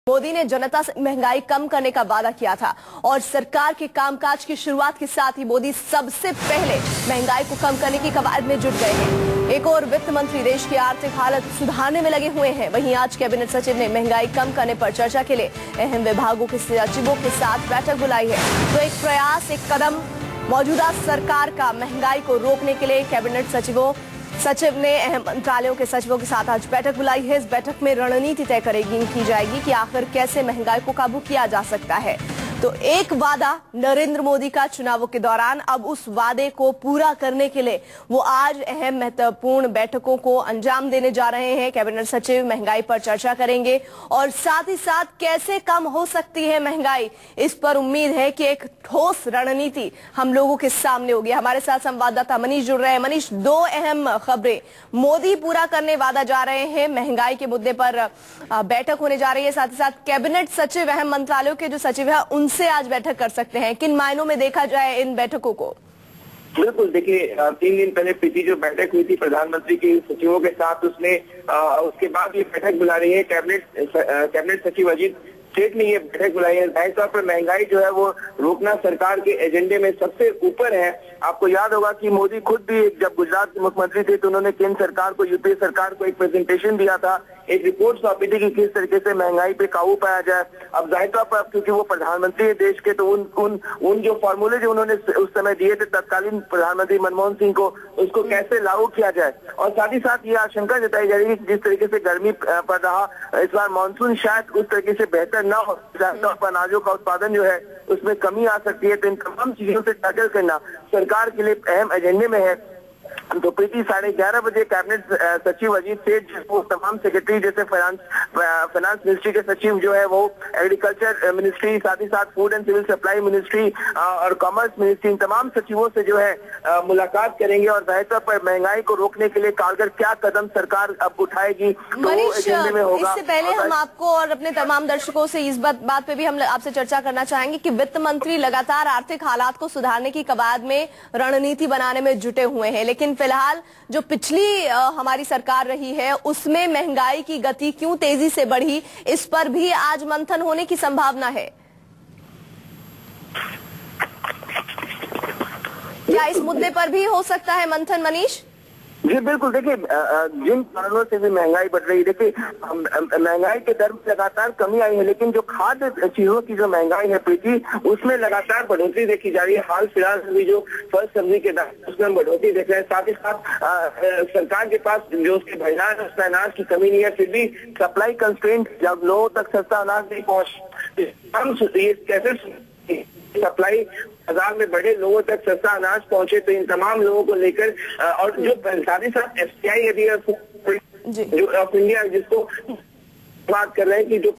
मोदी ने जनता से महंगाई कम करने का वादा किया था और सरकार के कामकाज की शुरुआत के साथ ही मोदी सबसे पहले महंगाई को कम करने की कवायद में जुट गए हैं। एक और वित्त मंत्री देश की आर्थिक हालत सुधारने में लगे हुए हैं। वहीं आज कैबिनेट सचिव ने महंगाई कम करने पर चर्चा के लिए अहम विभागों के सचिवों के साथ बैठक बुलाई है। तो एक प्रयास, एक कदम मौजूदा सरकार का महंगाई को रोकने के लिए कैबिनेट सचिव ने अहम मंत्रालयों के सचिवों के साथ आज बैठक बुलाई है। इस बैठक में रणनीति तय की जाएगी कि आखिर कैसे महंगाई को काबू किया जा सकता है। तो एक वादा नरेंद्र मोदी का चुनावों के दौरान, अब उस वादे को पूरा करने के लिए वो आज अहम महत्वपूर्ण बैठकों को अंजाम देने जा रहे हैं। कैबिनेट सचिव महंगाई पर चर्चा करेंगे और साथ ही साथ कैसे कम हो सकती है महंगाई, इस पर उम्मीद है कि एक ठोस रणनीति हम लोगों के सामने होगी। हमारे साथ संवाददाता मनीष जुड़ रहे हैं। मनीष, दो अहम खबरें, मोदी पूरा करने वादा जा रहे हैं, महंगाई के मुद्दे पर बैठक होने जा रही है, साथ ही साथ कैबिनेट सचिव अहम मंत्रालयों के जो सचिव है उनसे आज बैठक कर सकते हैं। किन मायनों में देखा जाए इन बैठकों को? बिल्कुल, देखिए 3 दिन पहले पिछली जो बैठक हुई थी प्रधानमंत्री के सचिवों के साथ, उसके बाद ये बैठक बुला रही है कैबिनेट सचिव अजीत स्टेट ने ये बैठक बुलाई है। जाहिर तौर पर महंगाई जो है वो रोकना सरकार के एजेंडे में सबसे ऊपर है। आपको याद होगा कि मोदी खुद भी जब गुजरात के मुख्यमंत्री थे तो उन्होंने केंद्र सरकार को, यूपीए सरकार को एक प्रेजेंटेशन दिया था, एक रिपोर्ट सौंपी थी कि किस तरीके से महंगाई पे काबू पाया जाए। अब जाहिर तौर पर क्योंकि वो प्रधानमंत्री है देश के, तो उन जो फॉर्मूले जो उन्होंने उस समय दिए थे तत्कालीन प्रधानमंत्री मनमोहन सिंह को, उसको कैसे लागू किया जाए। और साथ ही साथ ये आशंका जताई जा रही है कि जिस तरीके से गर्मी पड़ रहा, इस बार मानसून शायद उस तरीके से बेहतर न हो, अनाजों का उत्पादन जो है उसमें कमी आ सकती है। तो इन तमाम चीजों से टैकल करना सरकार के लिए अहम एजेंडे में है। तो प्रीति 11:30 बजे कैबिनेट सचिव अजीत सेठ, वो तमाम सेक्रेटरी जैसे फाइनेंस मिनिस्ट्री के सचिव जो है वो, एग्रीकल्चर मिनिस्ट्री, साथ ही साथ food and civil supply ministry और कॉमर्स मिनिस्ट्री, इन तमाम सचिवों से जो है मुलाकात करेंगे और जाहिर तौर पर महंगाई को रोकने के लिए कारगर क्या कदम सरकार अब उठाएगी तो एजेंडे में होगा। इससे पहले हम आपको और अपने तमाम दर्शकों से इस बात पे भी हम आपसे चर्चा करना चाहेंगे कि वित्त मंत्री लगातार आर्थिक हालात को सुधारने की कवायद में रणनीति बनाने में जुटे हुए हैं, लेकिन फिलहाल जो पिछली हमारी सरकार रही है उसमें महंगाई की गति क्यों तेजी से बढ़ी, इस पर भी आज मंथन होने की संभावना है। क्या इस मुद्दे पर भी हो सकता है मंथन, मनीष? जी बिल्कुल, देखिए जिन कारणों से भी महंगाई बढ़ रही है, देखिए महंगाई के दर में लगातार कमी आई है, लेकिन जो खाद्य चीजों की जो महंगाई है प्रीति, उसमें लगातार बढ़ोतरी देखी जा रही है। हाल फिलहाल में जो फल सब्जी के दाम उसमें हम बढ़ोतरी देख रहे हैं। साथ ही साथ सरकार के पास जो उसके भंडार है उसमें अनाज की कमी नहीं है, फिर भी सप्लाई कंस्ट्रेंट, जब लोगों तक सस्ता अनाज नहीं पहुंच, कैसे सप्लाई बाजार में बड़े लोगों तक सस्ता अनाज पहुंचे, तो इन तमाम लोगों को लेकर और जो साथ ही साथ FCI यदि जो ऑफ इंडिया जिसको बात कर रहे हैं कि जो